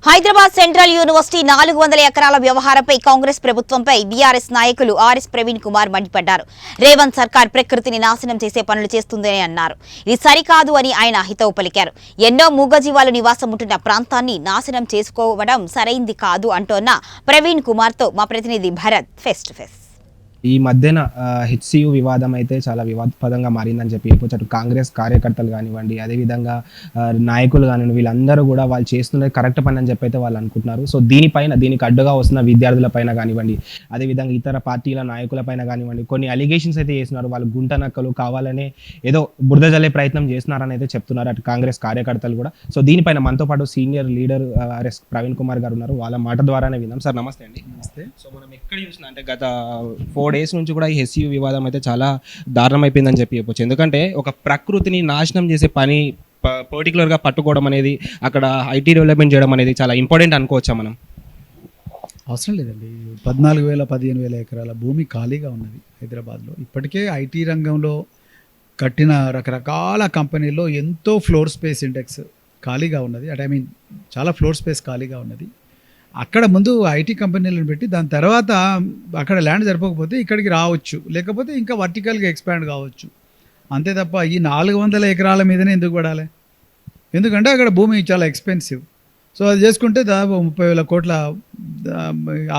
Hyderabad central university 400 ఎకరాల వ్యవహారంపై కాంగ్రెస్ ప్రభుత్వంపై బీఆర్ఎస్ నాయకులు ఆర్ఎస్ ప్రవీణ్ కుమార్ మండిపడ్డారు. రేవంత్ సర్కార్ ప్రకృతిని నాశనం చేసే పనులు చేస్తుందని అన్నారు. ఇది సరికాదు అని ఆయన హితవు పలికారు. ఎన్నో మూగజీవాలు నివాసం ఉంటున్న ప్రాంతాన్ని నాశనం చేసుకోవడం సరైంది కాదు అంటోన్న ప్రవీణ్ కుమార్తో మా ప్రతినిధి భరత్ ఫేస్ టు ఫేస్. ఈ మధ్యన హెచ్సియు వివాదం అయితే చాలా వివాదాస్పదంగా మారిందని చెప్పి అటు కాంగ్రెస్ కార్యకర్తలు కానివ్వండి, అదేవిధంగా నాయకులు కానివ్వండి, వీళ్ళందరూ కూడా వాళ్ళు చేస్తున్నది కరెక్ట్ పని అని చెప్పి అయితే వాళ్ళు అనుకుంటున్నారు. సో దీనికి అడ్డుగా వస్తున్న విద్యార్థుల పైన కానివ్వండి, అదేవిధంగా ఇతర పార్టీల నాయకుల పైన కానివ్వండి, కొన్ని అలిగేషన్స్ అయితే చేస్తున్నారు. వాళ్ళు గుంట నక్కలు కావాలనే ఏదో బురద జల్లే ప్రయత్నం చేస్తున్నారని అయితే చెప్తున్నారు అటు కాంగ్రెస్ కార్యకర్తలు కూడా. సో దీనిపైన మనతో పాటు senior leader RS Praveen Kumar గారు ఉన్నారు. వాళ్ళ మాట ద్వారానే విన్నాం. సార్ నమస్తే అండి. నమస్తే. సో మనం ఎక్కడ చూసినా అంటే గత 4 days నుంచి కూడా ఈ హెచ్సియు వివాదం అయితే చాలా దారుణం అయిపోయిందని చెప్పవచ్చు. ఎందుకంటే ఒక ప్రకృతిని నాశనం చేసే పని పర్టికులర్గా పట్టుకోవడం అనేది, అక్కడ ఐటీ డెవలప్మెంట్ చేయడం అనేది చాలా ఇంపార్టెంట్ అనుకోవచ్చా మనం? అవసరం లేదండి. 14,000-15,000 ఎకరాల భూమి ఖాళీగా ఉన్నది హైదరాబాద్లో. ఇప్పటికే ఐటీ రంగంలో కట్టిన రకరకాల కంపెనీల్లో ఎంతో ఫ్లోర్ స్పేస్ ఇండెక్స్ ఖాళీగా ఉన్నది. చాలా ఫ్లోర్ స్పేస్ ఖాళీగా ఉన్నది. అక్కడ ముందు ఐటీ కంపెనీలను పెట్టి దాని తర్వాత అక్కడ ల్యాండ్ సరిపోకపోతే ఇక్కడికి రావచ్చు, లేకపోతే ఇంకా వర్టికల్గా ఎక్స్పాండ్ కావచ్చు. అంతే తప్ప ఈ 400 ఎకరాల మీదనే ఎందుకు పడాలి? ఎందుకంటే అక్కడ భూమి చాలా ఎక్స్పెన్సివ్. సో అది చేసుకుంటే దాదాపు 30,000 కోట్ల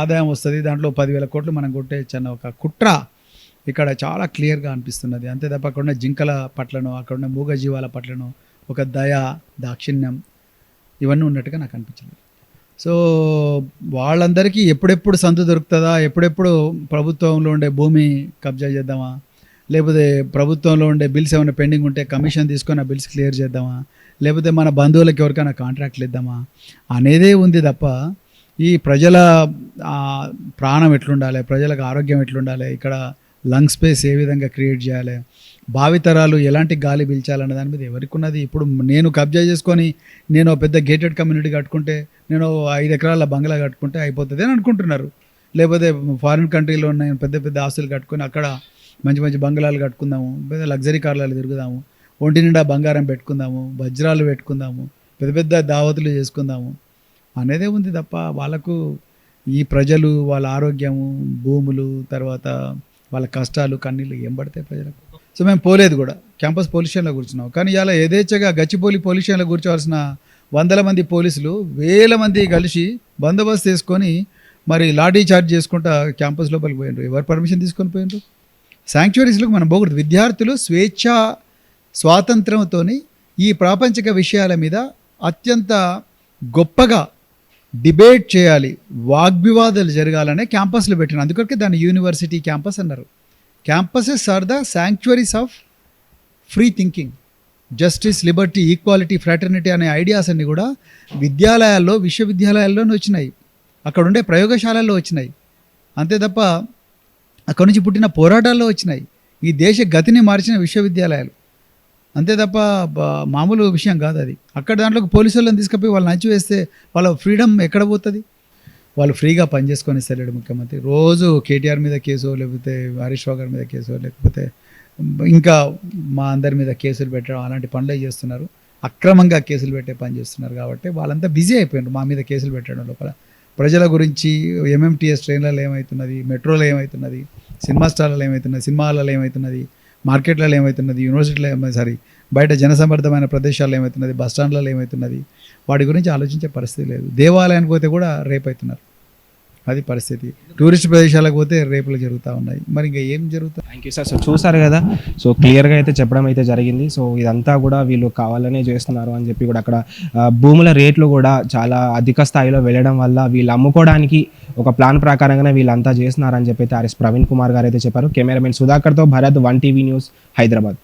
ఆదాయం వస్తుంది. దాంట్లో 10,000 కోట్లు మనం కొట్టేయచ్చు అన్న ఒక కుట్ర ఇక్కడ చాలా క్లియర్గా అనిపిస్తున్నది. అంతే తప్ప అక్కడున్న జింకల పట్లను, అక్కడున్న మూగజీవాల పట్లను ఒక దయ, దాక్షిణ్యం ఇవన్నీ ఉన్నట్టుగా నాకు అనిపించలేదు. సో వాళ్ళందరికీ ఎప్పుడెప్పుడు సందు దొరుకుతుందా, ఎప్పుడెప్పుడు ప్రభుత్వంలో ఉండే భూమి కబ్జా చేద్దామా, లేకపోతే ప్రభుత్వంలో ఉండే బిల్స్ ఏమైనా పెండింగ్ ఉంటే కమిషన్ తీసుకొని ఆ బిల్స్ క్లియర్ చేద్దామా, లేకపోతే మన బంధువులకి ఎవరికైనా కాంట్రాక్ట్లు ఇద్దామా అనేదే ఉంది తప్ప ఈ ప్రజల ప్రాణం ఎట్లుండాలి, ప్రజలకు ఆరోగ్యం ఎట్లుండాలి, ఇక్కడ లంగ్ స్పేస్ ఏ విధంగా క్రియేట్ చేయాలి, భావితరాలు ఎలాంటి గాలి పీల్చాలన్న దాని మీద ఎవరికి ఉన్నది? ఇప్పుడు నేను కబ్జా చేసుకొని నేను పెద్ద గేటెడ్ కమ్యూనిటీ కట్టుకుంటే, నేను 5 ఎకరాల బంగ్లా కట్టుకుంటే అయిపోతుంది అని అనుకుంటున్నారు. లేకపోతే ఫారిన్ కంట్రీలో ఉన్న పెద్ద పెద్ద ఆస్తులు కట్టుకొని అక్కడ మంచి మంచి బంగ్లాలు కట్టుకుందాము, పెద్ద లగ్జరీ కార్లలో తిరుగుదాము, ఒంటి నిండా బంగారం పెట్టుకుందాము, వజ్రాలు పెట్టుకుందాము, పెద్ద పెద్ద దావతులు చేసుకుందాము అనేదే ఉంది తప్ప వాళ్ళకు ఈ ప్రజలు, వాళ్ళ ఆరోగ్యము, భూములు, తర్వాత వాళ్ళ కష్టాలు, కన్నీళ్ళు ఏం పడతాయి ప్రజలకు? సో మేము పోలేదు కూడా, క్యాంపస్ పోలీస్ స్టేషన్లో కూర్చున్నాం. కానీ ఇలా యథేచ్ఛగా గచ్చిపోలి పోలీస్ స్టేషన్లో కూర్చోవలసిన 100 మంది పోలీసులు 1000 మంది కలిసి బందోబస్తు చేసుకొని మరి లాఠీ చార్జ్ చేసుకుంటా క్యాంపస్ లోపలికి పోయినారు. ఎవరు పర్మిషన్ తీసుకొని పోయినారు? శాంక్చురీస్లకు మనం పోకూడదు. విద్యార్థులు స్వాతంత్రంతో ఈ ప్రాపంచిక విషయాల మీద అత్యంత గొప్పగా డిబేట్ చేయాలి, వాగ్వివాదాలు జరగాలనే క్యాంపస్లు పెట్టిన. అందుకొరకే దాన్ని యూనివర్సిటీ క్యాంపస్ అన్నారు. Campuses are the sanctuaries of free thinking, justice, liberty, equality, fraternity అనే ఐడియాస్ అన్నీ కూడా విద్యాలయాల్లో, విశ్వవిద్యాలయాల్లోనే వచ్చినాయి, అక్కడ ఉండే ప్రయోగశాలల్లో వచ్చినాయి. అంతే తప్ప అక్కడ నుంచి పుట్టిన పోరాటాల్లో వచ్చినాయి. ఈ దేశ గతిని మార్చిన విశ్వవిద్యాలయాలు. అంతే తప్ప మామూలు విషయం కాదు అది. అక్కడ దాంట్లోకి పోలీసు వాళ్ళని తీసుకుపోయి వాళ్ళని అణచివేస్తే వాళ్ళ ఫ్రీడమ్ ఎక్కడ పోతుంది? వాళ్ళు ఫ్రీగా పనిచేసుకొని ఇస్తలేడు ముఖ్యమంత్రి. రోజు కేటీఆర్ మీద కేసు, లేకపోతే హరీష్ రావు గారి మీద కేసు, లేకపోతే ఇంకా మా అందరి మీద కేసులు పెట్టడం, అలాంటి పనులే చేస్తున్నారు. అక్రమంగా కేసులు పెట్టే పని చేస్తున్నారు. కాబట్టి వాళ్ళంతా బిజీ అయిపోయినారు మా మీద కేసులు పెట్టడం లోపల. ప్రజల గురించి ఎంఎంటీఎస్ ట్రైన్లలో ఏమవుతున్నది, మెట్రోలో ఏమవుతున్నది, సినిమా స్టార్లలో ఏమవుతున్నది, సినిమా హాల్లో ఏమవుతున్నది, మార్కెట్లలో ఏమవుతున్నది, యూనివర్సిటీలో బయట జనసమర్థమైన ప్రదేశాల్లో ఏమవుతున్నది, బస్ స్టాండ్లలో ఏమవుతున్నది, వాటి గురించి ఆలోచించే పరిస్థితి లేదు. దేవాలయానికి పోతే కూడా రేపు అవుతున్నారు, అది పరిస్థితి. టూరిస్ట్ ప్రదేశాలకు పోతే రేపులు జరుగుతూ ఉన్నాయి. మరి ఇంకా ఏం జరుగుతుంది? Thank you sir. సో చూసారు కదా, సో క్లియర్గా అయితే చెప్పడం అయితే జరిగింది. సో ఇదంతా కూడా వీళ్ళు కావాలనే చేస్తున్నారు అని చెప్పి కూడా, అక్కడ భూముల రేట్లు కూడా చాలా అధిక స్థాయిలో వెళ్ళడం వల్ల వీళ్ళు అమ్ముకోవడానికి ఒక ప్లాన్ ప్రకారంగానే వీళ్ళంతా చేస్తున్నారని చెప్పి ఆర్ఎస్ ప్రవీణ్ కుమార్ గారు అయితే చెప్పారు. కెమెరామెన్ సుధాకర్తో భరత్, 1 TV న్యూస్, హైదరాబాద్.